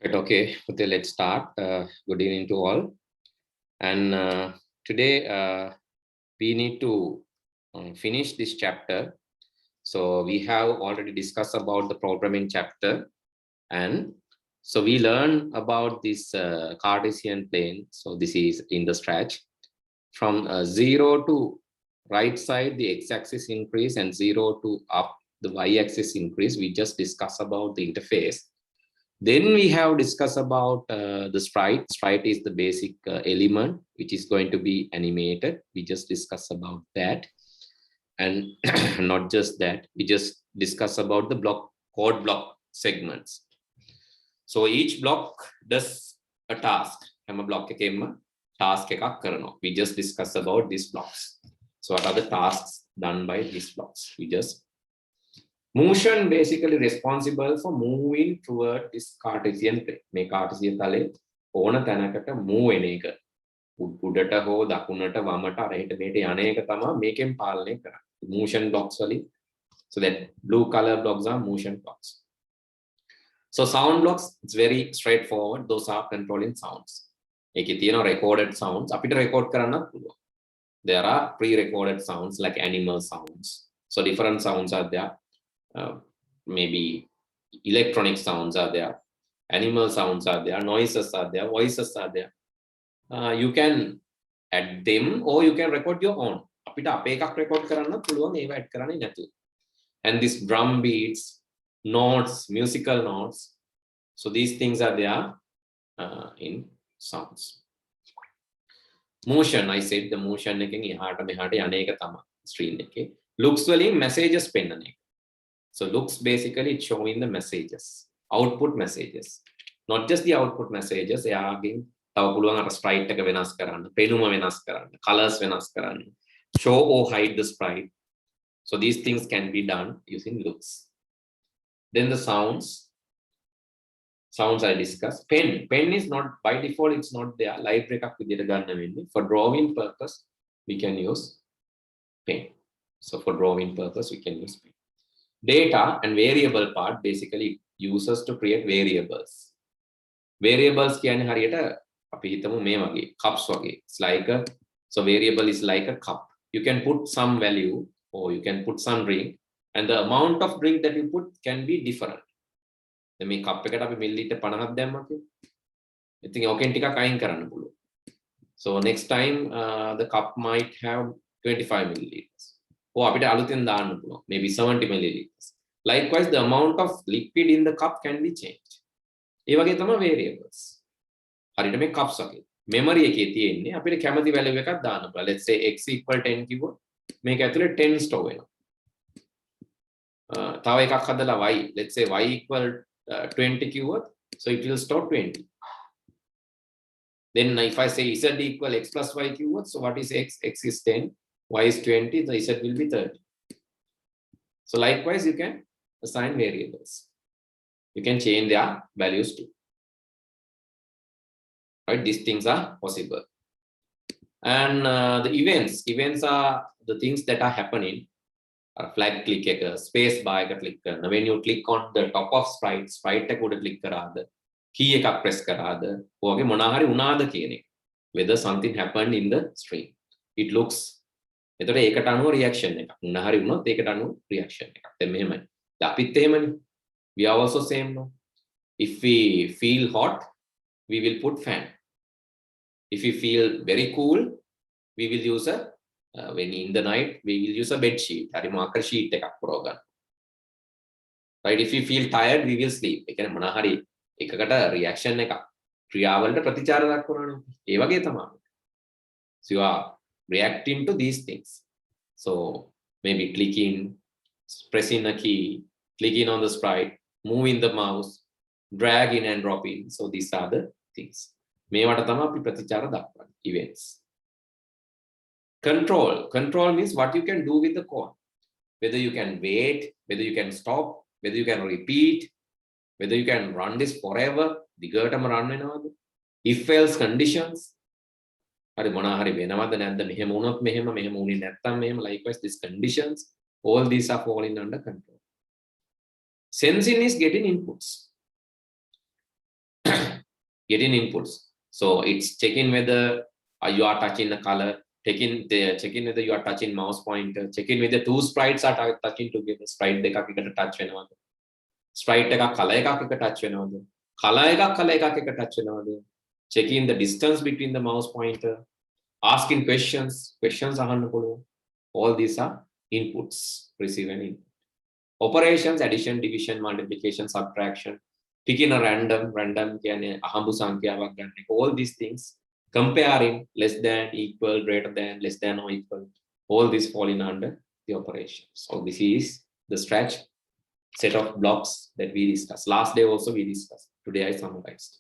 Right, okay, let's start. Good evening to all. And today we need to finish this chapter. So we have already discussed about the programming chapter. And so we learn about this Cartesian plane. So this is in the stretch. From 0 to right side, the x-axis increase, and 0 to up, the y-axis increase. We just discussed about the interface. Then we have discussed about the sprite. Sprite is the basic element which is going to be animated. We just discussed about that. And not just that, we just discussed about the code block segments. So each block does a task. Block task. We just discussed about these blocks. So what are the tasks done by these blocks? We just motion basically responsible for moving toward this Cartesian plane. මේ Cartesian තලයේ ඕන තැනකට move වෙන එක. උඩට හෝ දකුණට වමට අරහෙට මෙහෙට යන එක තමයි මේකෙන් පාලනය කරන්නේ. Motion blocks වලින්. So that blue color blocks are motion blocks. So sound blocks, it's very straightforward. Those are controlling sounds. ඒකේ තියෙන recorded sounds අපිට record කරන්නත් පුළුවන්. There are pre-recorded sounds like animal sounds. So different sounds are there. Maybe electronic sounds are there, animal sounds are there, noises are there, voices are there. You can add them or you can record your own. අපිට අපේ එකක් record කරන්න පුළුවන් ඒව add කරන්නේ නැතුව. And this drum beats, notes, musical notes. So these things are there in sounds. Motion, I said the motion එකෙන් එහාට මෙහාට යන එක තමයි screen එකේ. Looks වලින් messages පෙන්නන එක. So looks basically it's showing the messages, output messages, not just the output messages. එයාගෙන් තව පුළුවන් අර sprite එක වෙනස් කරන්න, පෙනුම වෙනස් කරන්න, colors වෙනස් කරන්න, show or hide the sprite. So these things can be done using looks. Then the sounds I discussed. Pen is not by default, it's not there. Library එකක් විදියට ගන්න වෙන්නේ. For drawing purpose we can use pen. So for drawing purpose we can use pen. Data and variable part basically uses to create variables. Variables කියන්නේ හරියට අපි හිතමු මේ වගේ cups වගේ. It's like a, so variable is like a cup. You can put some value or you can put some drink and the amount of drink that you put can be different. දැන් මේ cup එකට අපි millilitre 50ක් දැම්මා කියලා. ඉතින් ඕකෙන් ටිකක් අයින් කරන්න පුළුවන්. So next time the cup might have 25 milliliters. Or අපිට අලුතෙන් දාන්න පුළුවන්. Maybe 70 milliliters. Likewise, the amount of liquid in the cup can be changed. ඒ වගේ තමයි variables. හරියට මේ cups වගේ. memory එකේ තියෙන්නේ අපිට කැමති value එකක් දාන්න පුළුවන්. Let's say x equal 10 කිව්වොත් මේක ඇතුලේ 10 store වෙනවා. තව එකක් හදලා y, let's say y equal 20 කිව්වොත් so it will store 20. Then if I say z equal x plus y කිව්වොත් so what is x? X is 10. Y is 20, the z will be 30. So likewise, you can assign variables. You can change their values too. Right? These things are possible. And the events are the things that are happening. Flag click, space bar click. When you click on the top of sprite එක උඩ click කරාද, key එකක් press කරාද, ඔයගේ මොනවා හරි වුණාද කියන එක. Whether something happened in the stream. It looks එතකොට ඒකට අනුව රියැක්ෂන් එකක්. මොන හරි වුණොත් ඒකට අනුව රියැක්ෂන් එකක්. දැන් මෙහෙමයි. දැන් අපිත් එහෙමනේ. We are also same no. If we feel hot, we will put fan. If we feel very cool, we will use a when in the night we will use a bed sheet. හරි marker sheet එකක් පුරව ගන්න. Right? If we feel tired, we will sleep. ඒ කියන්නේ මොන හරි එකකට reaction එකක්. ක්‍රියාවලට ප්‍රතිචාර දක්වනවානේ. ඒ වගේ තමයි. So you are reacting to these things. So maybe clicking, pressing a key, clicking on the sprite, moving the mouse, drag in and drop in. So these are the things. මේවට තමයි අපි ප්‍රතිචාර දක්වන්නේ. Events. Control means what you can do with the code. Whether you can wait, whether you can stop, whether you can repeat, whether you can run this forever. දිගටම run වෙනවද? If else conditions. හරි මොනවා හරි වෙනවද නැද්ද මෙහෙම වුණොත් මෙහෙම වුණේ නැත්තම් මෙහෙම. Likewise these conditions, all these are falling under control. Sensing is getting inputs. getting inputs. So it's checking whether you are touching the color, checking whether you are touching mouse pointer, checking whether two sprites are touching together. Sprite එකක් එකට touch වෙනවද? Sprite එකක් color එකක් එකට touch වෙනවද? Color එකක් එකට touch වෙනවද? Checking the distance between the mouse pointer, asking questions අහන්න පුළුවන්. All these are inputs, receive and input. Operations, addition, division, multiplication, subtraction, picking a random කියන්නේ අහඹු සංඛ්‍යාවක් ගන්න එක. All these things, comparing less than, equal, greater than, less than or equal, all these fall in under the operations. So this is the stretch set of blocks that we discussed. Last day also we discussed. Today I summarized.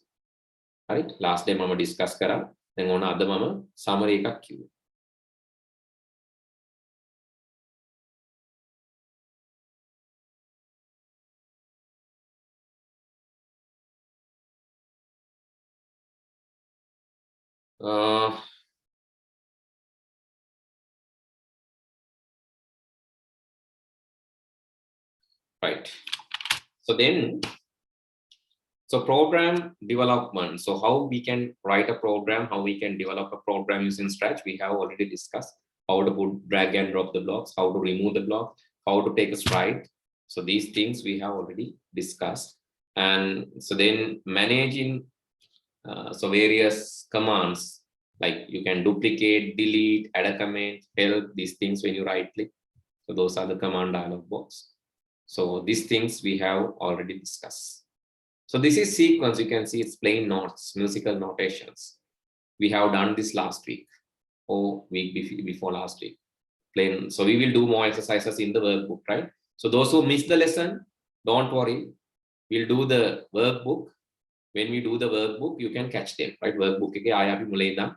Right? Last day mama discuss කරා. දැන් ඕන අද මම summary එකක් කිව්වා. Right. So program development. So how we can write a program, how we can develop a program using Scratch, we have already discussed. How to put drag and drop the blocks, how to remove the block, how to take a stride. So these things we have already discussed. And so then managing so various commands, like you can duplicate, delete, add a comment, help, these things when you right click. So those are the command dialog box. So these things we have already discussed. So this is sequence. You can see it's plain notes, musical notations. We have done this last week or week before last week. Plain. So we will do more exercises in the workbook, right? So those who miss the lesson, don't worry. We'll do the workbook. When we do the workbook, you can catch them, right? Workbook එකේ ආය අපි මුලින් ඉඳන්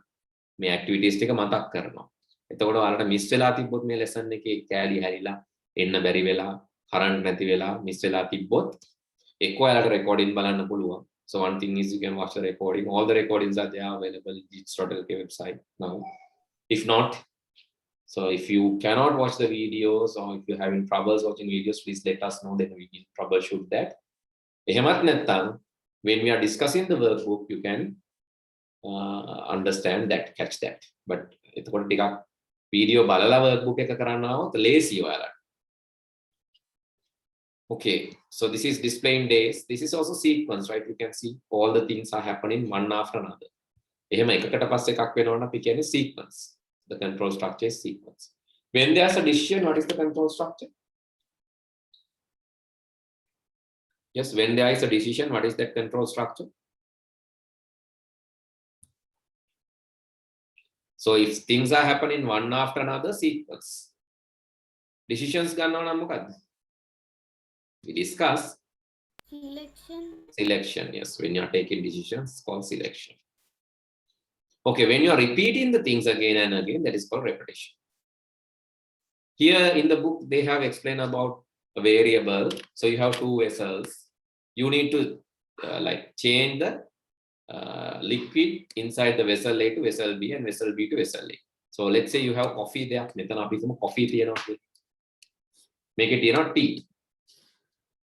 මේ activities ටික මතක් කරනවා. එතකොට ඔයාලට miss වෙලා තිබ්බොත් මේ lesson එකේ කෑලි හැරිලා එන්න බැරි වෙලා current නැති වෙලා miss වෙලා තිබ්බොත් එක්ක ඔයාලට recording බලන්න පුළුවන්. So one thing is you can watch the recording. All the recordings are there available in the website now. If not, so if you cannot watch the videos or if you're having troubles watching videos, please let us know, then we will troubleshoot that. එහෙමත් නැත්නම් when we are discussing the workbook, you can understand that, catch that. But එතකොට ටිකක් video බලලා workbook එක කරන්න આવොත් ලේසි ඔයාලට. Okay, so this is displaying days. This is also sequence, right? You can see all the things are happening one after another. එහෙම එකකට පස්සේ එකක් වෙනවනම් අපි කියන්නේ sequence. The control structure is sequence. When there's a decision, what is the control structure? Yes, when there is a decision, what is that control structure? So if things are happening one after another, sequence. Decisions ගන්නවා නම් මොකද්ද? We discuss selection. Yes, when you are taking decisions, it's called selection. Okay, when you are repeating the things again and again, that is called repetition. Here in the book, they have explained about a variable. So you have two vessels. You need to like change the liquid inside the vessel A to vessel B and vessel B to vessel A. So let's say you have coffee there. මෙතන අපි හිතමු coffee තියෙනවා කියලා. මේකේ තියෙනවා tea.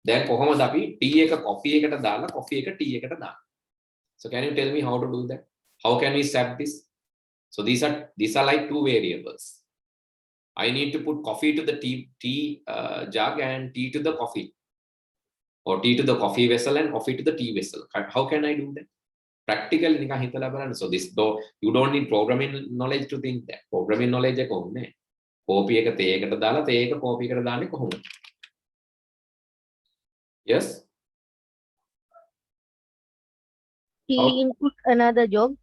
දැන් කොහොමද අපි tea එක coffee එකට දාලා coffee එක tea එකට දාන්නේ? So can you tell me how to do that? How can we set this? So these are like two variables. I need to put coffee to the tea jug and tea to the coffee, or tea to the coffee vessel and coffee to the tea vessel. How can I do that? Practically නිකන් හිතලා බලන්න. So this though you don't need programming knowledge to think that. Programming knowledge එක ඕනේ. කෝපි එක තේ එකට දාලා තේ එක කෝපි එකට දාන්නේ කොහොමද? Yes. Tea input another jug.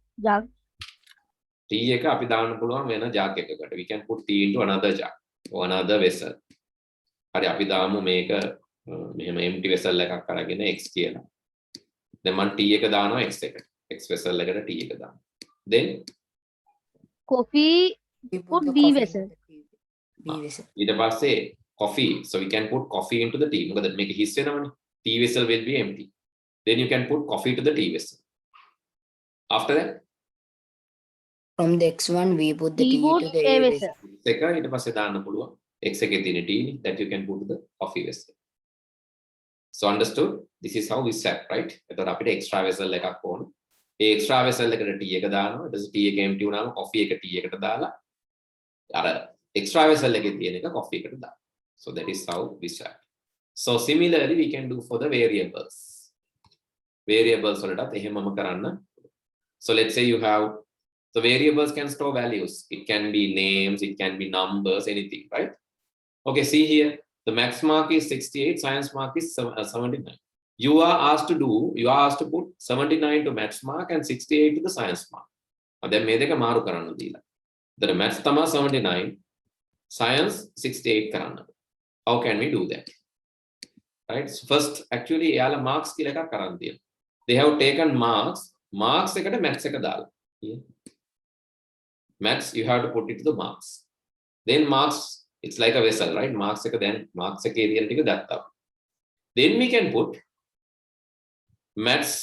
tea එක අපි දාන්න පුළුවන් වෙන jug එකකට. We can put tea into another jug or another vessel. හරි අපි දාමු මේක මෙහෙම empty vessel එකක් අරගෙන x කියලා. දැන් මම tea එක දානවා x එකට. x vessel එකට tea එක දානවා. Then Coffee put B vessel. ඊට පස්සේ coffee. So we can put coffee into the tea. මොකද මේක හිස් වෙනවනේ. Tea vessel will be empty. Then you can put coffee to the tea vessel. After that, from the x1 we put the tea to the A vessel. එක ඊට පස්සේ දාන්න පුළුවන් x එකේ තියෙන tea that you can put to the coffee vessel. So understood? This is how we set, right? එතකොට අපිට extra vessel එකක් ඕන. ඒ extra vessel එකට tea එක දානවා. ඊට පස්සේ tea එක empty වුණාම coffee එක tea එකට දාලා අර extra vessel එකේ තියෙන එක coffee එකට දානවා. So that is how this works. So similarly we can do for the variables. Variables වලටත් එහෙමම කරන්න. So let's say you have the variables can store values. It can be names, it can be numbers, anything, right? Okay, see here, the maths mark is 68, science mark is 79. You are asked to put 79 to maths mark and 68 to the science mark. දැන් මේ දෙක මාරු කරන්න දීලා. The maths තමයි 79, science 68 කරන්න. How can we do that? Right? So first, actually, එයාලා marks කියලා එකක් කරන් තියෙනවා. They have taken marks එකට maths එක දාලා. Maths, you have to put it to the marks. Then marks, it's like a vessel, right? Marks එක then marks එකේ area ටික දැක්කා. Then we can put maths,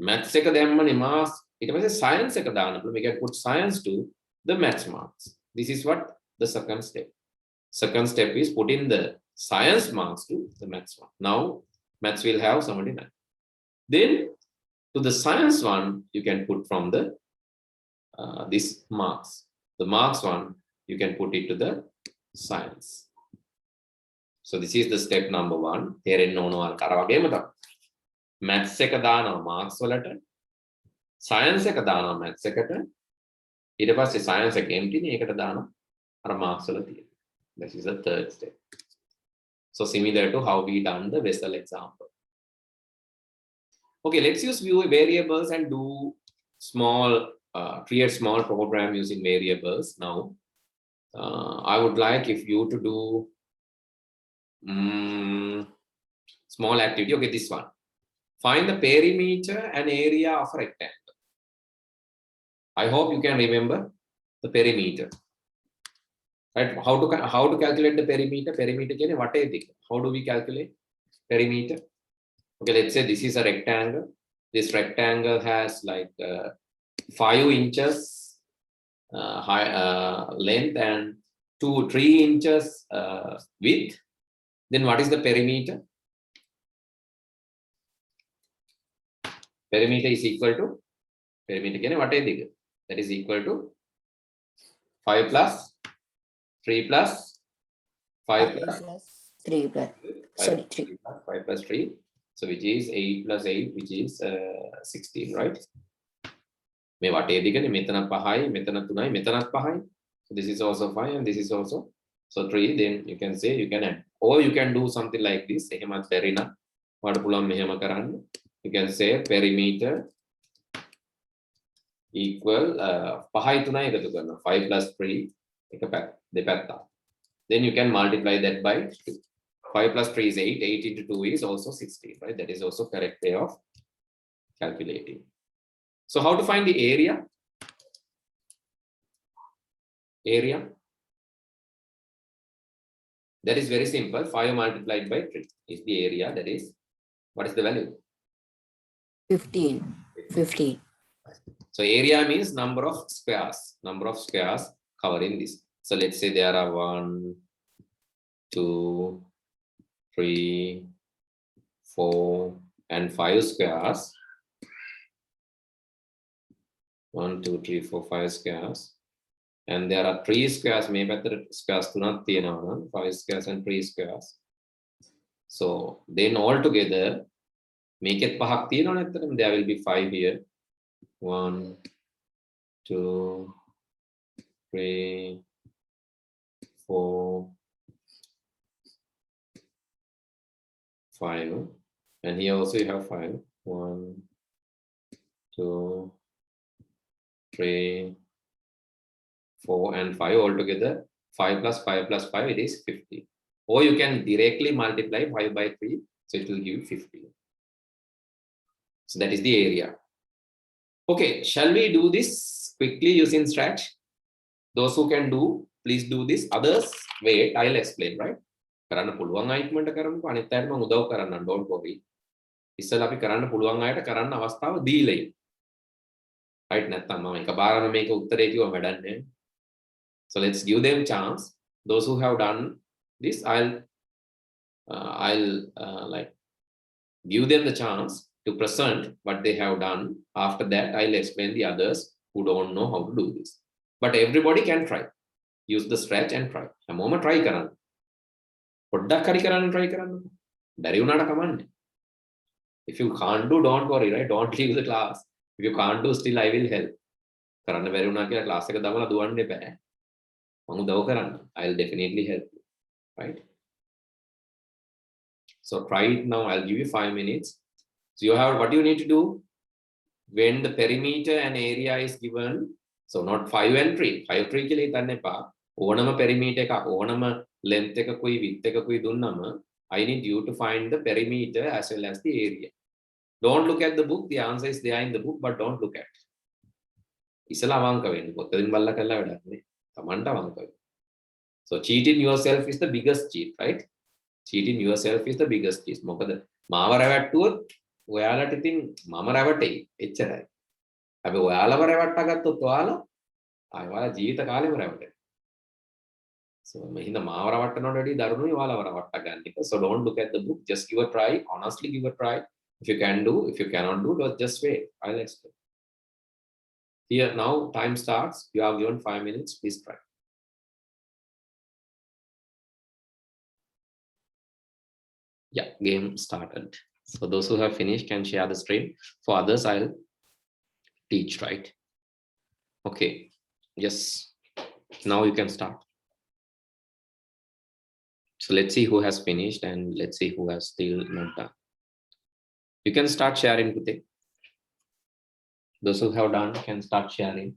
maths එක දැම්මනේ marks. ඊට පස්සේ science එක දානකොට we can put science to the maths marks. This is what the second step. Second step is putting the science marks to the maths one. Now maths will have 79. Then to the science one you can put from the this marks. The marks one you can put it to the science. So this is the step number 1. තේරෙන්න ඕන අර වගේම තමයි. maths එක දානවා marks වලට. science එක දානවා maths එකට. ඊට පස්සේ science එක empty නේ ඒකට දානවා අර marks වල තියෙන. This is the third step. So similar to how we done the vessel example. Okay, let's use view variables and do small, create small program using variables. Now, I would like if you to do small activity. Okay, this one. Find the perimeter and area of a rectangle. I hope you can remember the perimeter. Right? How to calculate the perimeter? Perimeter කියන්නේ වටේ දිග. How do we calculate perimeter? Okay, let's say this is a rectangle. This rectangle has like 5 inches length and 3 inches width. Then what is the perimeter? Perimeter is equal to perimeter කියන්නේ වටේ දිග. That is equal to 5 plus 3 plus 5 plus 3 plus 5 plus 3. So which is 8 plus 8, which is 16, right? මේ වටේ දිගනේ මෙතන 5යි මෙතන 3යි මෙතනත් 5යි. So this is also 5 and this is also so 3. Then you can say you can add, or you can do something like this. එහෙමත් බැරි නම් ඔයාලට පුළුවන් මෙහෙම කරන්න. You can say perimeter equal 5යි 3යි එකතු කරනවා. 5 plus 3 එක දෙපැත්ත. Then you can multiply that by 2. 5 plus 3 is 8. 8 into 2 is also 16, right? That is also correct way of calculating. So how to find the area? Area. That is very simple. 5 multiplied by 3 is the area. That is, what is the value? 15. So area means number of squares. Number of squares covering this. So let's say there are 1, 2, 3, 4, and 5 squares. 1, 2, 3, 4, 5 squares. And there are 3 squares. Maybe the squares do not be 5 squares and 3 squares. So then all together, make it pahak there will be 5 here. 1, 2, 3, 4, 5, and here also you have 5. 1, 2, 3, 4, and 5 altogether. 5 plus 5 plus 5, it is 50. Or you can directly multiply 5 by 3, so it will give you 50. So that is the area. Okay, shall we do this quickly using Scratch? Those who can do, please do this. Others, wait, I'll explain, right? කරන්න පුළුවන් අයිට්මන්ට කරමුකෝ අනිත් අයට මම උදව් කරන්නම් don't worry. ඉස්සෙල්ලා අපි කරන්න පුළුවන් අයට කරන්න අවස්ථාව දීලා ඉන්න. right නැත්නම් මම එකපාරම මේක උත්තරේ කිව්ව වැඩක් නැහැ. So let's give them chance. Those who have done this, I'll like give them the chance to present what they have done. After that, I'll explain the others who don't know how to do this. But everybody can try. Use the stretch and try. A moment try karan. Poddak kari karan try karan. Dari unada command. If you can't do, don't worry, right? Don't leave the class. If you can't do, still I will help. Karan bari una kiyala class එක දමලා දුවන්න එපා. මම උදව් කරන්න. I'll definitely help you, right? So try it now. I'll give you 5 minutes. So you have what you need to do when the perimeter and area is given. So not 5 and 3. 5 3 කියලා හිතන්න එපා. ඕනම perimeter එක ඕනම length එකකුයි width එකකුයි දුන්නම I need you to find the perimeter as well as the area. Don't look at the book. The answer is there in the book, but don't look at. ඉස්සලා අවංක වෙන්න. පොතෙන් බලලා කරලා වැඩක් නේ. තමන්ට අවංක වෙන්න. So cheating yourself is the biggest cheat, right? Cheating yourself is the biggest cheat. මොකද මාව රැවට්ටුවොත් ඔයාලට ඉතින් මම රැවටෙයි. එච්චරයි. හැබැයි ඔයාලව රැවට්ටා ගත්තොත් ඔයාලා ඔයාලා ජීවිත කාලෙම රැවටෙයි. So මෙහිඳ මාව රැවට්ටනවට වැඩිය දරුණුයි ඔයාලව රැවට්ටා ගන්න එක. So don't look at the book. Just give a try. Honestly give a try. If you can do, if you cannot do, just wait. I'll explain. Here now time starts. You have given 5 minutes. Please try. Yeah, game started. So those who have finished can share the screen. For others, I'll teach, right? Okay. Yes. Now you can start. So let's see who has finished and let's see who has still not done. You can start sharing today. Those who have done can start sharing.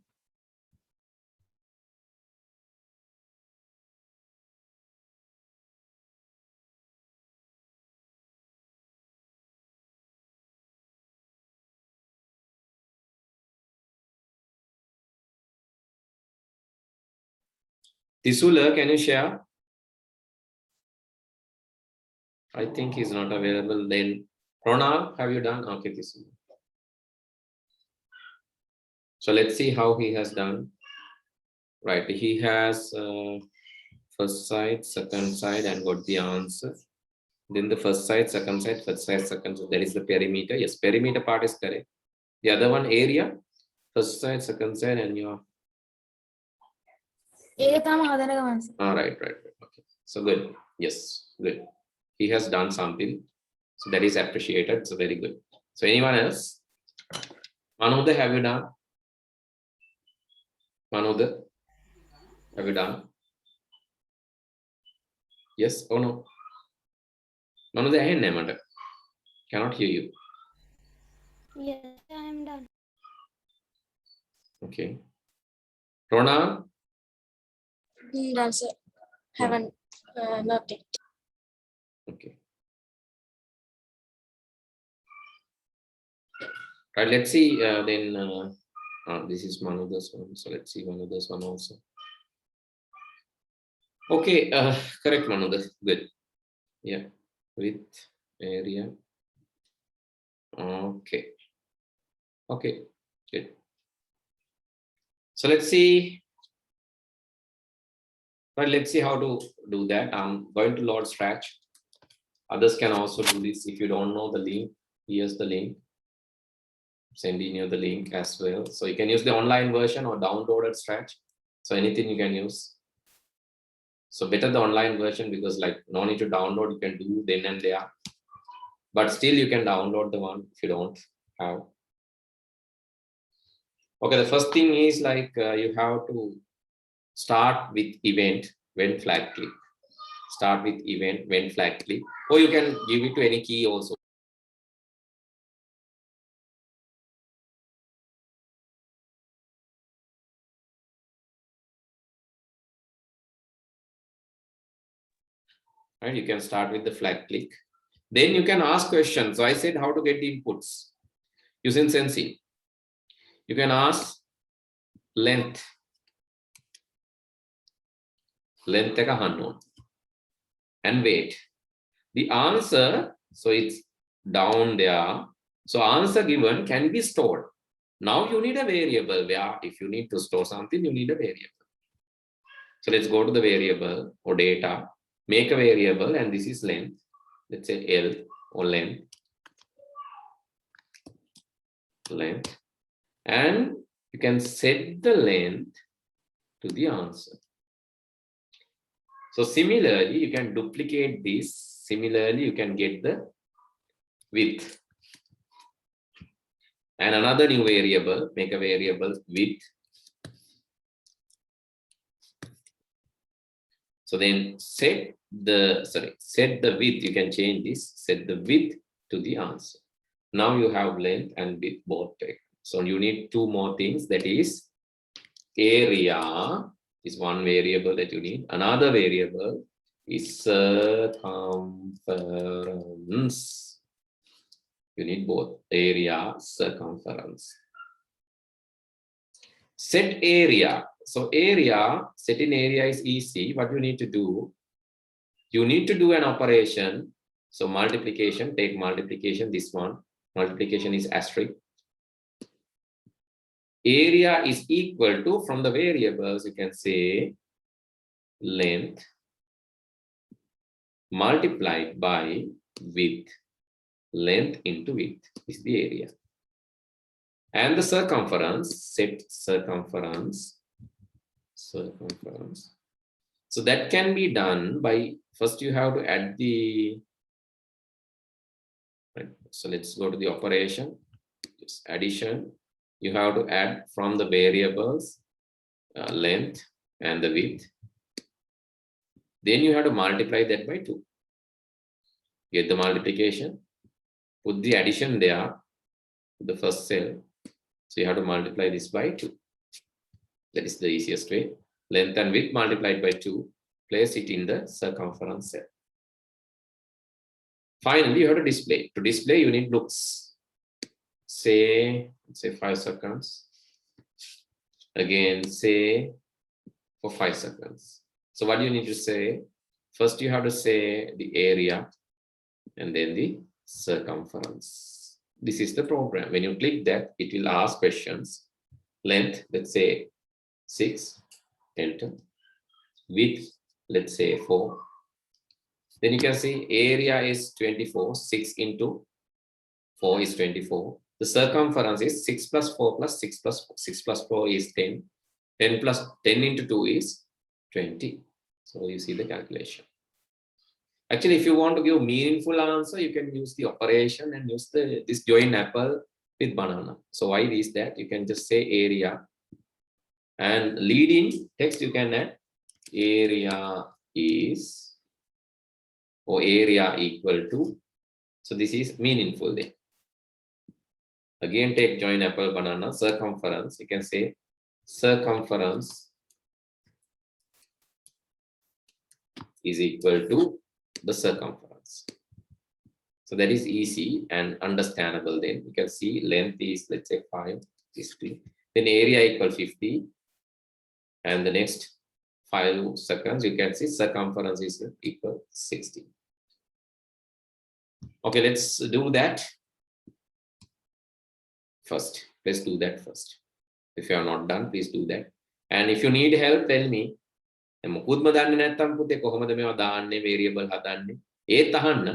Tisula, can you share? I think he's not available. Then Ronald, have you done? Okay, Tisula. So let's see how he has done. Right, he has first side, second side, and got the answer. Then the first side, second side, first side, second side. There is the perimeter. Yes, perimeter part is correct. The other one, area, first side, second side, and your. Right. Okay. So good. Yes, good. He has done something. So that is appreciated. So very good. So anyone else? Manuda, have you done? Manuda, have you done? Yes or no? Manuda, I cannot hear you. Yes, I am done. Okay. Rona? Done, sir. Haven't not yet. Okay. Right, let's see then. This is Manuda's one. So let's see Manuda's one also. Okay, correct, Manuda. Good. Yeah, with area. Okay. Okay, good. So let's see. But let's see how to do that. I'm going to load Scratch. Others can also do this. If you don't know the link, here's the link. Sending you the link as well. So you can use the online version or downloaded Scratch. So anything you can use. So better the online version because like no need to download, you can do then and there. But still you can download the one if you don't have. Okay, the first thing is like you have to start with event when flag click. Start with event when flag click. Or you can give it to any key also. Right, you can start with the flag click. Then you can ask questions. So I said how to get the inputs using Sensi. You can ask length. Length එක අහන්න and weight. The answer, so it's down there. So answer given can be stored. Now you need a variable where if you need to store something, you need a variable. So let's go to the variable or data, make a variable, and this is length. Let's say L or length. length, and you can set the length to the answer. So similarly, you can duplicate this. Similarly, you can get the width. And another new variable, make a variable width. So then set the width, you can change this, set the width to the answer. Now you have length and width both taken. So you need two more things, that is area is one variable that you need. Another variable is circumference. You need both area, circumference. Set area. So area, setting area is easy. What you need to do, you need to do an operation. So multiplication, take multiplication, this one. Multiplication is asterisk. Area is equal to, from the variables, you can say length multiplied by width. Length into width is the area. And the circumference, set circumference. Circumference. So that can be done by, first you have to add the, right. So let's go to the operation, just addition. You have to add from the variables length and the width. Then you have to multiply that by 2. Get the multiplication, put the addition there, the first cell. So you have to multiply this by 2. That is the easiest way. Length and width multiplied by 2. Place it in the circumference cell. Finally, you have to display. To display, you need looks. Say 5 seconds. Again, say for 5 seconds. So what do you need to say? First, you have to say the area and then the circumference. This is the program. When you click that, it will ask questions. Length, let's say 6, enter. Width, let's say 4. Then you can see area is 24, 6 into 4 is 24. The circumference is 6 plus 4 plus 6 plus 4. 6 plus 4 is 10. 10 plus 10 into 2 is 20. So you see the calculation. Actually, if you want to give meaningful answer, you can use the operation and use this join apple with banana. So why is that? You can just say area. And leading text, you can add area is, or area equal to. So this is meaningful there. Again, take join apple, banana, circumference. You can say circumference is equal to the circumference. So that is easy and understandable then. You can see length is, let's say 5, 50. Then area equal 50. And the next 5 seconds, you can see circumference is equal 60. Okay, let's do that first. Let's do that first. If you are not done, please do that. And if you need help, tell me. මොකුත්ම දන්නේ නැත්නම් පුතේ කොහොමද මේවා දාන්නේ variable හදන්නේ ඒත් අහන්න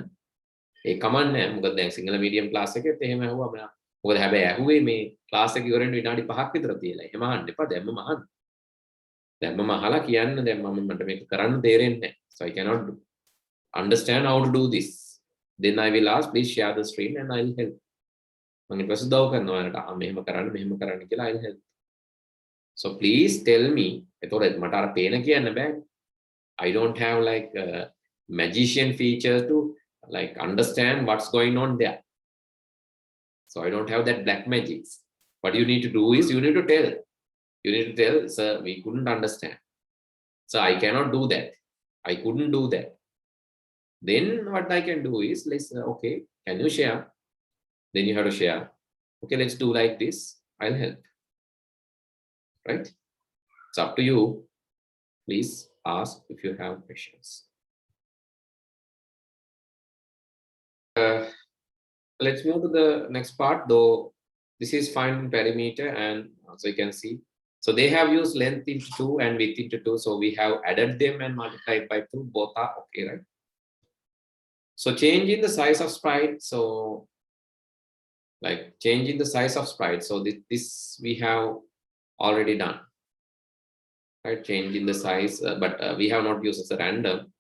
ඒ කමන්න නැහැ මොකද දැන් සිංහල මීඩියම් ක්ලාස් එකෙත් එහෙම ඇහුවා මම මොකද හැබැයි ඇහුවේ මේ ක්ලාස් එක ඉවර වෙන විනාඩි 5ක් විතර තියලා එහෙම අහන්න එපා දැම්මම අහන්න දැම්මම අහලා කියන්න දැන් මට මේක කරන්න තේරෙන්නේ නැහැ so I cannot understand how to do this then I will ask please share the screen and I will help මම ඊට පස්සේ උදව් කරනවා ඔයාලට මෙහෙම කරන්න කියලා I will help so please tell me I don't have like a magician feature to like understand what's going on there. So I don't have that black magic. What you need to do is you need to tell. You need to tell, sir, we couldn't understand. So I cannot do that. I couldn't do that. Then what I can do is, let's okay, can you share? Then you have to share. Okay, let's do like this. I'll help. Right? It's up to you. Please ask if you have questions. Let's move to the next part, though this is find perimeter, and so you can see. So they have used length into 2 and width into 2. So we have added them and multiplied by 2. Both are okay, right? So changing the size of sprite. So like changing the size of sprite. So this we have already done, right? Changing the size, but we have not used as a random.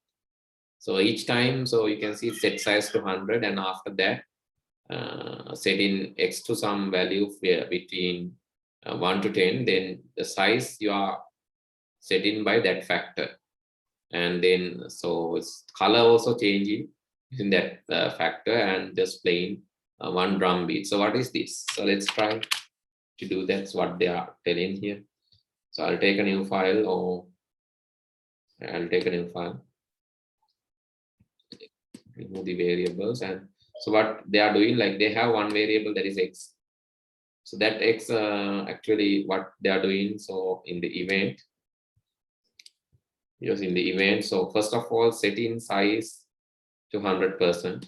So each time, so you can see set size to 100, and after that, set in x to some value between 1 to 10, then the size you are setting by that factor. And then, so it's color also changing in that factor, and just plain one drum beat. So what is this? So let's try to do that's what they are telling here. So I'll take a new file, or I'll take a new file, remove the variables. And so what they are doing, like they have one variable that is x. So that x actually what they are doing. So in the event, yes, in the event, so first of all, set in size to 100%.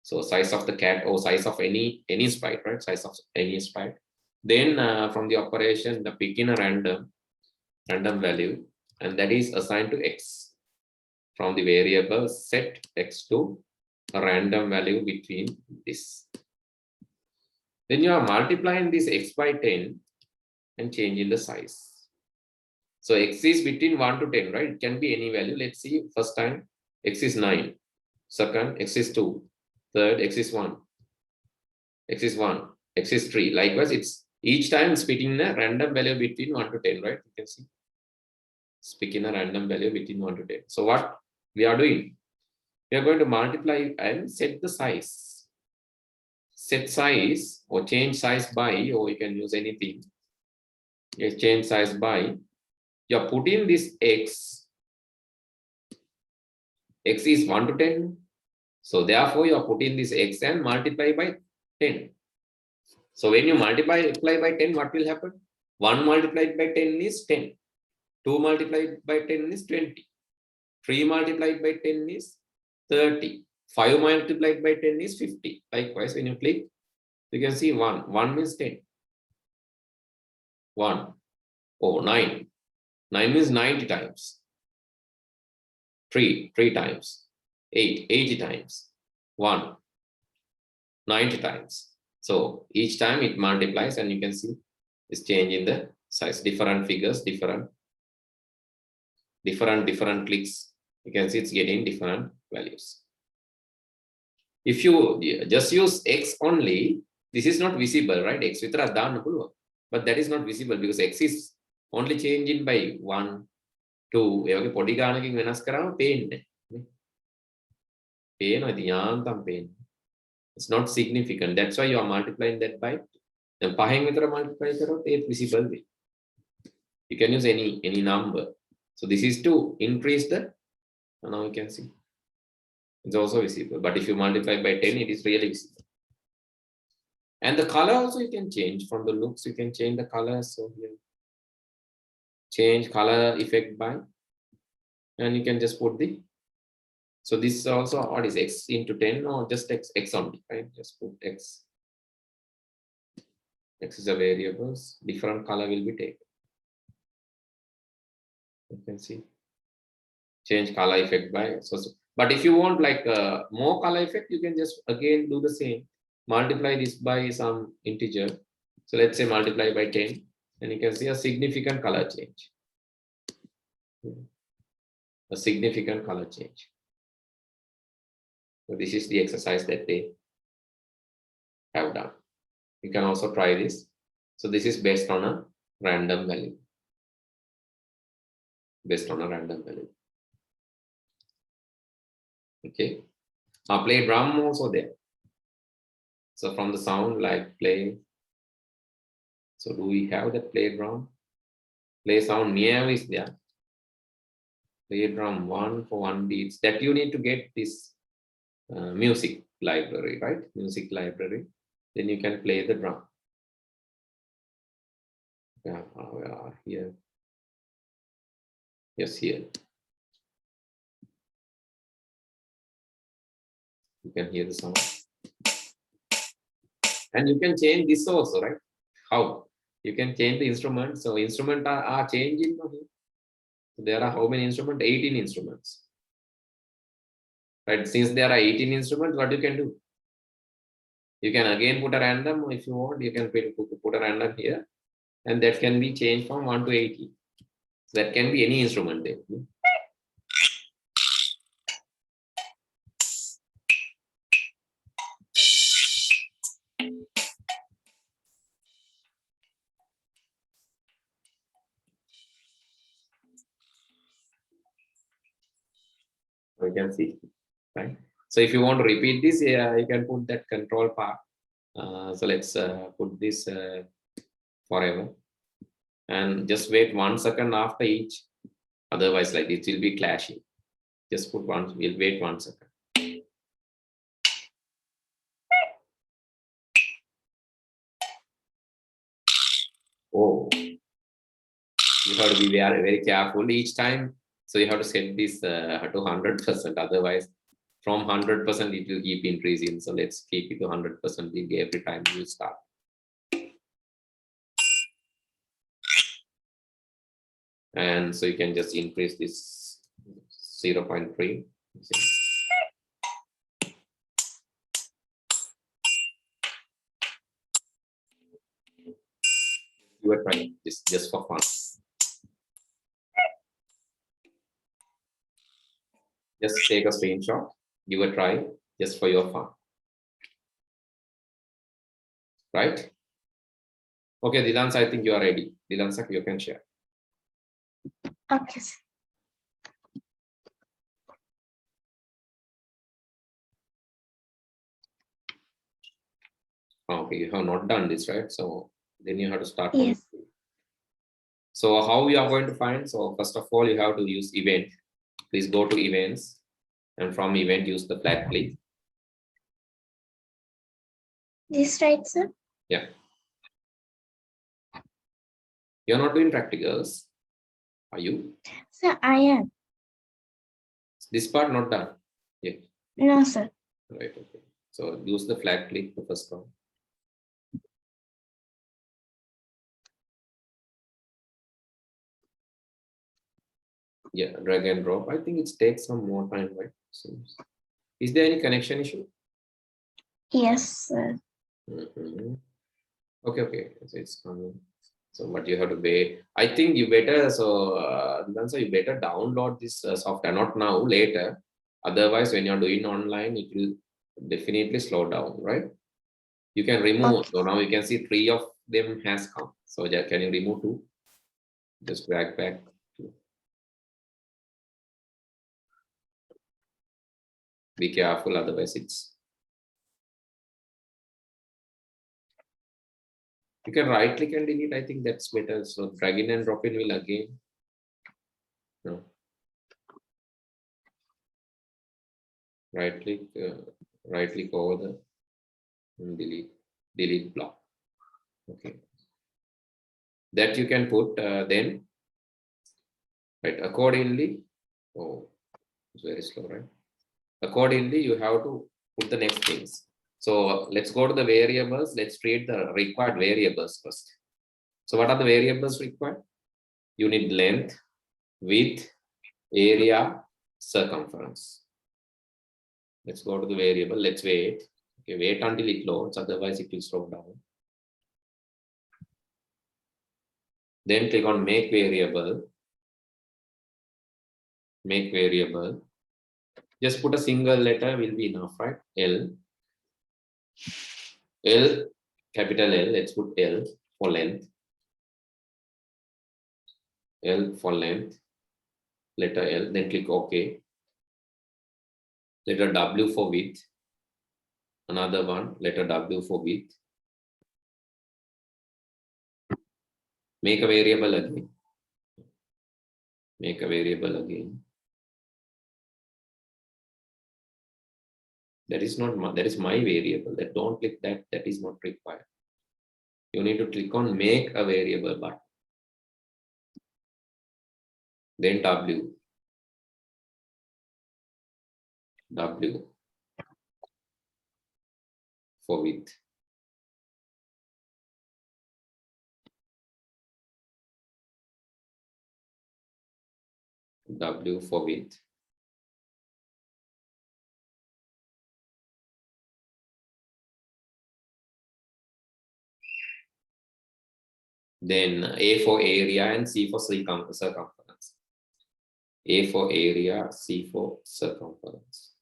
So size of the cat, or size of any sprite, right? Size of any sprite. Then from the operation, the pick in a random value, and that is assigned to x from the variable set x to a random value between this. Then you are multiplying this x by 10 and changing the size. So x is between 1 to 10, right? It can be any value. Let's see, first time x is 9, second x is 2, third x is 1, x is 1, x is 3. Likewise, it's each time it's picking a random value between 1 to 10, right? You can see it's picking a random value between 1 to 10. So what we are doing, we are going to multiply and set the size. Set size or change size by, or you can use anything. Yes, change size by. You are putting this x is 1 to 10. So therefore, you are putting this x and multiply by 10. So when you multiply by 10, what will happen? 1 multiplied by 10 is 10. 2 multiplied by 10 is 20. 3 multiplied by 10 is 30. 5 multiplied by 10 is 50. Likewise, when you click, you can see 1. 1 means 10. 1. Oh, 9. 9 means 90 times. 3 times. 8, 80 times. 1, 90 times. So each time it multiplies, and you can see it's changing the size, different figures, different clicks. You can see it's getting different values. If you just use x only, this is not visible, right? X vitra දාන්න පුළුවන්. But that is not visible because x is only changing by 1, 2. ඒ වගේ පොඩි ගානකින් වෙනස් කරාම පේන්නේ. පේනවා ඉතින් යාන්තම් පේන්නේ. It's not significant. That's why you are multiplying that by. Then පහෙන් විතර multiply කරොත් ඒත් visible වෙයි. You can use any number. So this is to increase the, now you can see it's also visible, but if you multiply by 10, it is really visible. And the color also you can change. From the looks, you can change the color. So here, change color effect by, and you can just put the, so this is also what is x into 10, or just x only, right? Just put x. X is a variables, different color will be taken. You can see change color effect by, so but if you want like more color effect, you can just again do the same, multiply this by some integer. So let's say multiply by 10, and you can see a significant color change. A significant color change. So this is the exercise that they have done. You can also try this. So this is based on a random value. Based on a random value. Okay. Now play drum also there. So from the sound, like play. So do we have that play drum? Play sound near is there. Play drum 1 for 1 beats. That you need to get this music library, right? Music library. Then you can play the drum. Yeah, we are here. Yes, here. You can hear the sound. And you can change this also, right? How? You can change the instrument. So instruments are changing. So there are how many instruments? 18 instruments. Right? Since there are 18 instruments, what you can do? You can again put a random if you want. You can put a random here, and that can be changed from 1 to 80. So that can be any instrument then. You can see, right? So if you want to repeat this, you can put that control part. So let's put this forever, and just wait 1 second after each. Otherwise, like it will be clashing. Just put one. We'll wait 1 second. Oh, you have to be very, very careful each time. So you have to set this to 100%. Otherwise, from 100% it will keep increasing. So let's keep it to 100% every time you start. And so you can just increase this 0.3. You are trying this just for fun. Just take a screenshot, give a try just for your fun. Right? Okay, Nilanjana, I think you are ready. Nilanjana, you can share. Okay, sir. Okay, you have not done this, right? So then you have to start from. Yes. So how we are going to find? So first of all, you have to use event. Please go to events, and from event use the flat click. This right, sir? Yeah. You're not doing practicals, are you? Sir, I am. This part not done. Yeah. No, sir. Right. Okay. So use the flat click the first one. Yeah, drag and drop. I think it takes some more time, right? So, is there any connection issue? Yes, sir. Okay, okay. So it's coming. So what you have to pay? I think you better. So Nilanjana, you better download this software. Not now, later. Otherwise, when you're doing online, it will definitely slow down, right? You can remove. Okay. So now you can see 3 of them has come. So can you remove 2? Just drag back. Be careful, otherwise it's. You can right click and delete. I think that's better. So drag in and drop in will again. No. Right click over the and delete block. Okay. That you can put then. Right. Accordingly. Oh, it's very slow, right? Accordingly, you have to put the next things. So let's go to the variables. Let's create the required variables first. So what are the variables required? You need length, width, area, circumference. Let's go to the variable. Let's wait. Okay, wait until it loads, otherwise it will slow down. Then click on make variable. Make variable. Just put a single letter will be enough, right? L, capital L. Let's put L for length. L for length. Letter L. Then click OK. Letter W for width. Another one. Letter W for width. Make a variable again. Make a variable again. That is not my, that is my variable. That don't click that. That is not required. You need to click on make a variable button. Then W for width. W for width. Then A for area and C for circumference. A for area, C for circumference.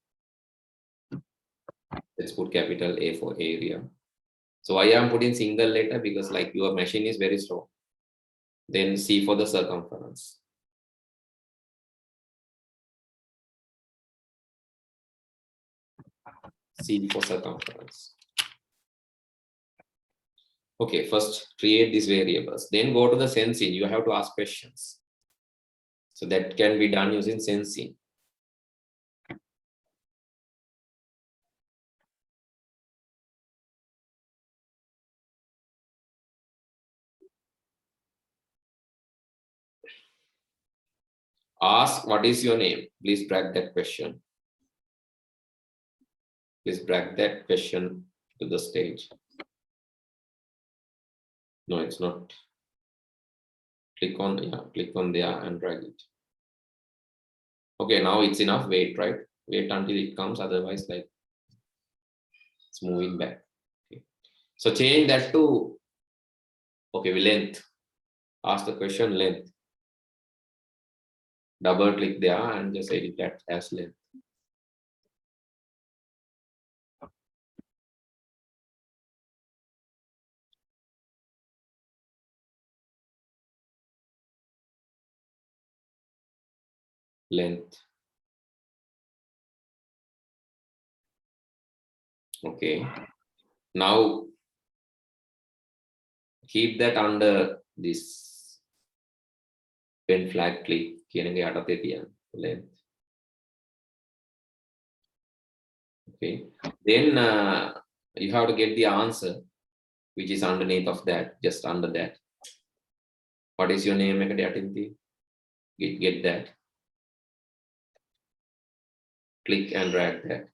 Let's put capital A for area. So why I'm putting single letter? Because like your machine is very slow. Then C for the circumference. C for circumference. Okay, first create these variables. Then go to the sensing. You have to ask questions. So that can be done using sensing. Ask what is your name? Please drag that question. Please drag that question to the stage. No, it's not. Click on there and drag it. Okay, now it's enough. Wait, right? Wait until it comes. Otherwise, like it's moving back. Okay. So change that to length. Ask the question length. Double click there and just edit that as length. Length. Okay. Now keep that under this pen flag click. Length. Okay. Then you have to get the answer, which is underneath of that, just under that. What is your name? Get that. Click and drag that.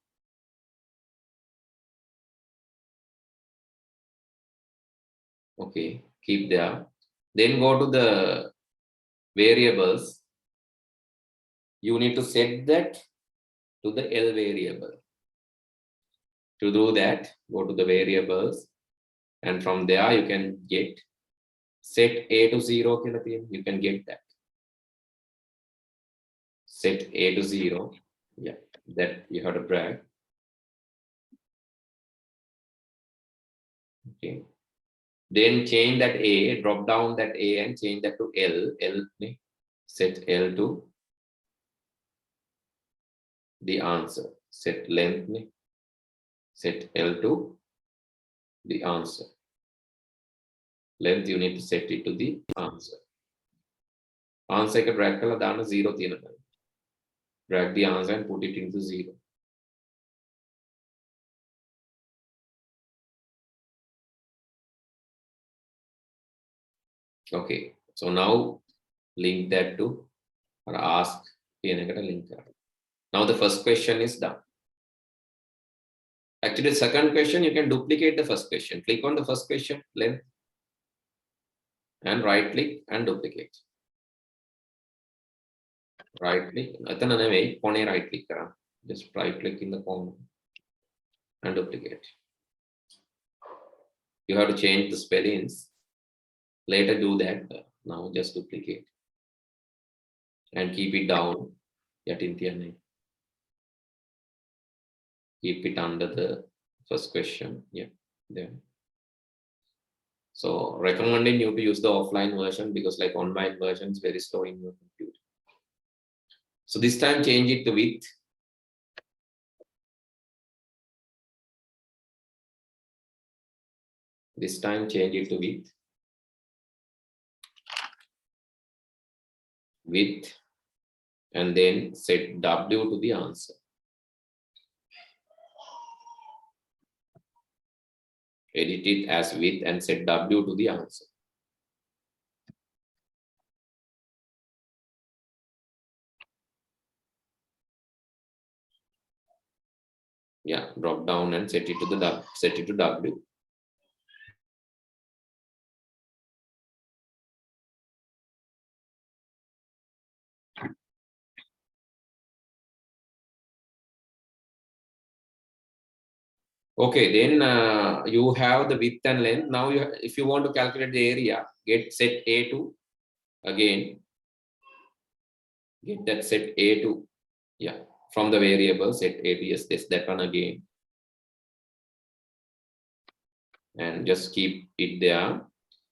Okay, keep there. Then go to the variables. You need to set that to the L variable. To do that, go to the variables, and from there you can get set A to 0. You can get that. Set A to 0. Yeah, that you have to drag. Okay. Then change that A, drop down that A and change that to L. Set L to the answer. Set length. Set L to the answer. Length you need to set it to the answer. Answer ka drag kala dana 0 tiyana. Drag the answer and put it into 0. Okay, so now link that to or ask link. Now the first question is done. Actually, the second question, you can duplicate the first question. Click on the first question, length, and right click and duplicate. Right click. Right click. Just right click in the corner and duplicate. You have to change the spellings. Later do that. Now just duplicate and keep it down. Keep it under the first question. Yeah, there. So recommending you to use the offline version because like online version is very slow in your computer. So this time change it to width. This time change it to width. Width, and then set W to the answer. Edit it as width and set W to the answer. Yeah, drop down and set it to the W. Okay, then you have the width and length. Now if you want to calculate the area, get set A2 again. Get that set A2, yeah, from the variable set A2, yes, this that one again, and just keep it there.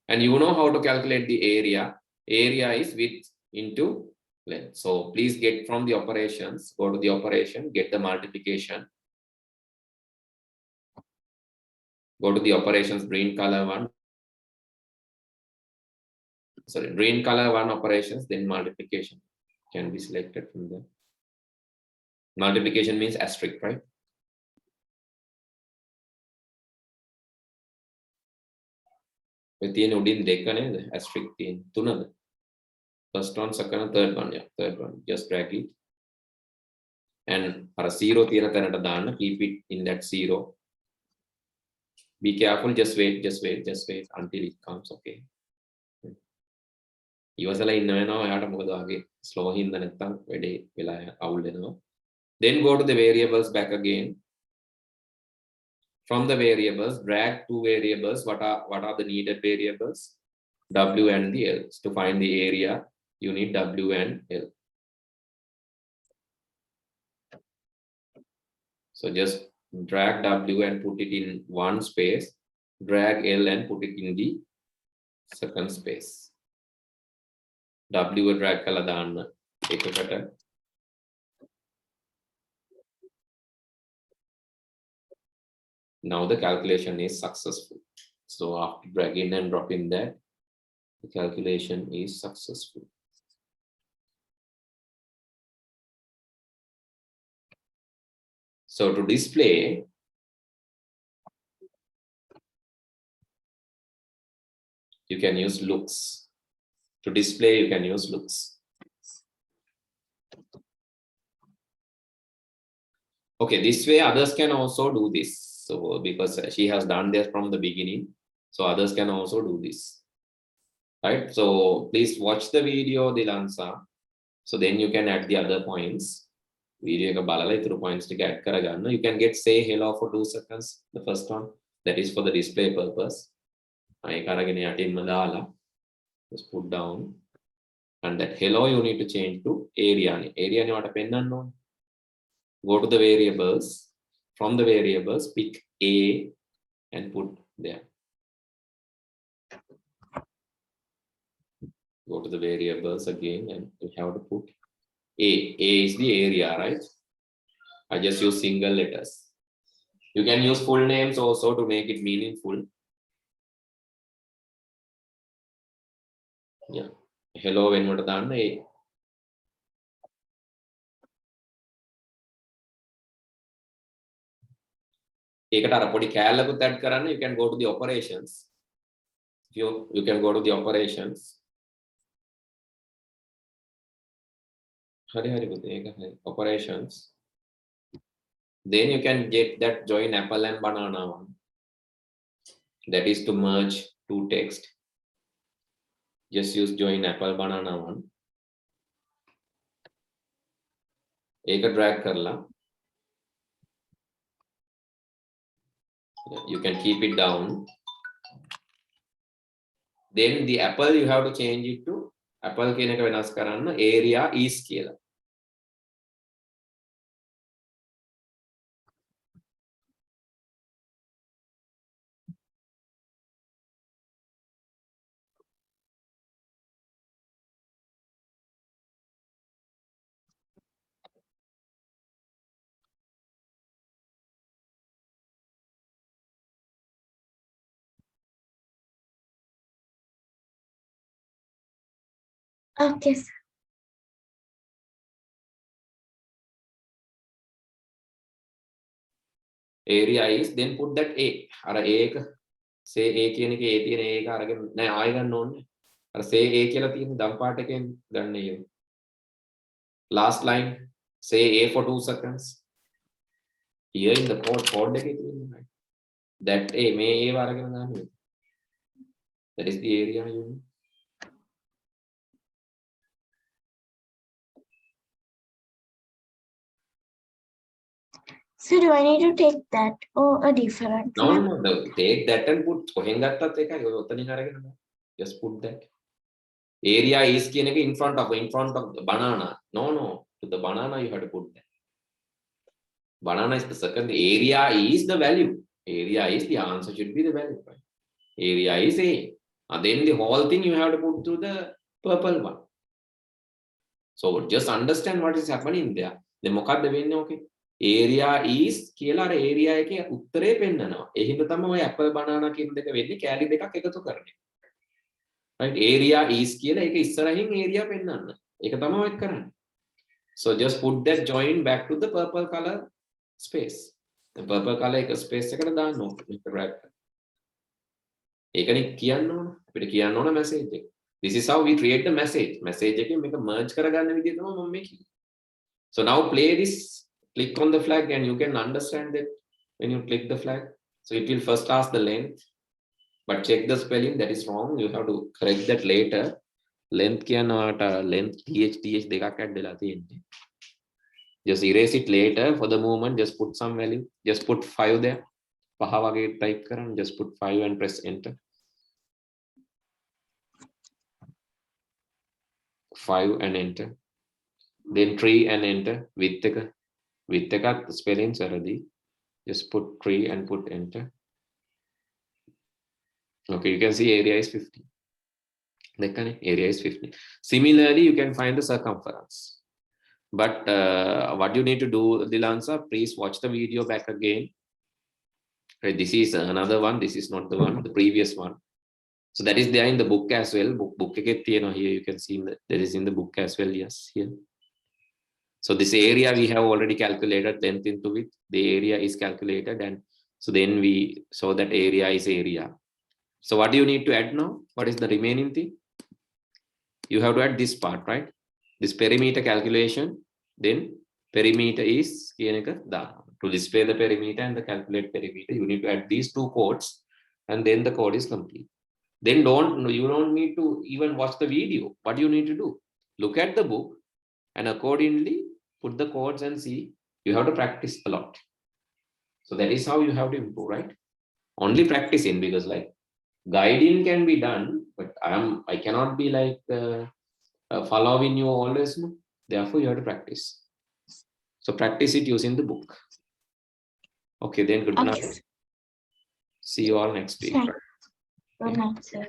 And you know how to calculate the area. Area is width into length. So please get from the operations, go to the operation, get the multiplication, go to the operations, green color one, sorry, green color one operations, then multiplication can be selected from there. Multiplication means asterisk, right? ඔය තියෙන උඩින් දෙක නේද? asterisk තියෙන තුනද? First one, second and third one, yeah, third one. Just drag it. And අර 0 තියෙන තැනට දාන්න, keep it in that 0. Be careful, just wait until it comes, okay? ඉවසලා ඉන්න වෙනවා එයාට මොකද වගේ slow හින්දා නැත්තම් වැඩේ වෙලා අවුල් වෙනවා. Then go to the variables back again. From the variables, drag two variables. What are the needed variables? W and the L. To find the area, you need W and L. So just drag W and put it in one space. Drag L and put it in the second space. W drag kala දාන්න එකකට. Now the calculation is successful. So after dragging and dropping that, the calculation is successful. So to display, you can use looks. To display, you can use looks. Okay, this way others can also do this. So because she has done this from the beginning, so others can also do this, right? So please watch the video, Nilanjana. So then you can add the other points. Video එක බලලා ඊටු points ටික add කරගන්න. You can get say hello for 2 seconds. The first one, that is for the display purpose. ඒක අරගෙන යටින්ම දාලා just put down, and that hello you need to change to area. Area නේ වට පෙන්නන්න ඕනේ. Go to the variables. From the variables, pick A and put there. Go to the variables again and you have to put A. A is the area, right? I just use single letters. You can use full names also to make it meaningful. Yeah. Hello, when what done A. ඒකට අර පොඩි කෑල්ලකුත් add කරන්න. You can go to the operations. You can go to the operations. හරි පුතේ ඒක හරි. Operations. Then you can get that join apple and banana one. That is to merge two text. Just use join apple banana one. ඒක drag කරලා you can keep it down. Then the apple you have to change it to apple කියන එක වෙනස් කරන්න area is කියලා. Okay, sir. Area is, then put that A. අර A එක say A කියන එකේ A තියෙන A එක අරගෙන නෑ ආයෙ ගන්න ඕනේ. අර say A කියලා තියෙන දම් පාට එකෙන් ගන්න ඒ. Last line, say A for 2 seconds. Here in the code එකේ තියෙනවා. That A මේ A වරගෙන ගන්න. That is the area you need. So do I need to take that or a different No, one? no, take that and put කොහෙන් ගත්තත් එකයි ඔය ඔතනින් අරගෙන just put that. Area is කියන එක in front of the banana. No, to the banana you have to put that. Banana is the second. Area is the value. Area is the answer should be the value. Right? Area is A. And then the whole thing you have to put through the purple one. So just understand what is happening there. The මොකක්ද වෙන්නේ okay. Area is කියලා අර area එකේ උත්තරේ පෙන්නනවා. ඒ හින්දා තමයි ඔය apple banana කියන දෙක වෙන්නේ කැලි දෙකක් එකතු කරන්නේ. Right? Area is කියලා ඒක ඉස්සරහින් area පෙන්නන්න. ඒක තමයි ඔය කරන්නේ. So just put that join back to the purple color space. The purple color එක space එකට දාන්න ඕනේ. Right. ඒකනේ කියන්න ඕන. අපිට කියන්න ඕන message එක. This is how we create the message. Message එකෙන් මේක merge කරගන්න විදිය තමයි මම මේ කියන්නේ. So now play this. Click on the flag and you can understand that when you click the flag. So it will first ask the length, but check the spelling that is wrong. You have to correct that later. Length කියනවාට length th දෙකක් add වෙලා තියෙන්නේ. Just erase it later. For the moment, just put some value. Just put 5 there. පහ වගේ type කරන්න. Just put 5 and press enter. 5 and enter. Then 3 and enter. With the spellings already. Just put 3 and put enter. Okay, you can see area is 50. Area is 50. Similarly, you can find the circumference. But what you need to do, Nilanjana, please watch the video back again. Right, this is another one. This is not the one, the previous one. So that is there in the book as well. Book here you can see that is in the book as well. Yes, here. So this area we have already calculated length into it. The area is calculated, and so then we saw that area is area. So what do you need to add now? What is the remaining thing? You have to add this part, right? This perimeter calculation. Then perimeter is to display the perimeter and the calculate perimeter. You need to add these two codes, and then the code is complete. Then you don't need to even watch the video. What do you need to do? Look at the book and accordingly put the codes and see. You have to practice a lot. So that is how you have to improve, right? Only practicing, because like guiding can be done, but I cannot be like following you always. No? Therefore, you have to practice. So practice it using the book. Okay, then good night. See you all next week. Good night, sir.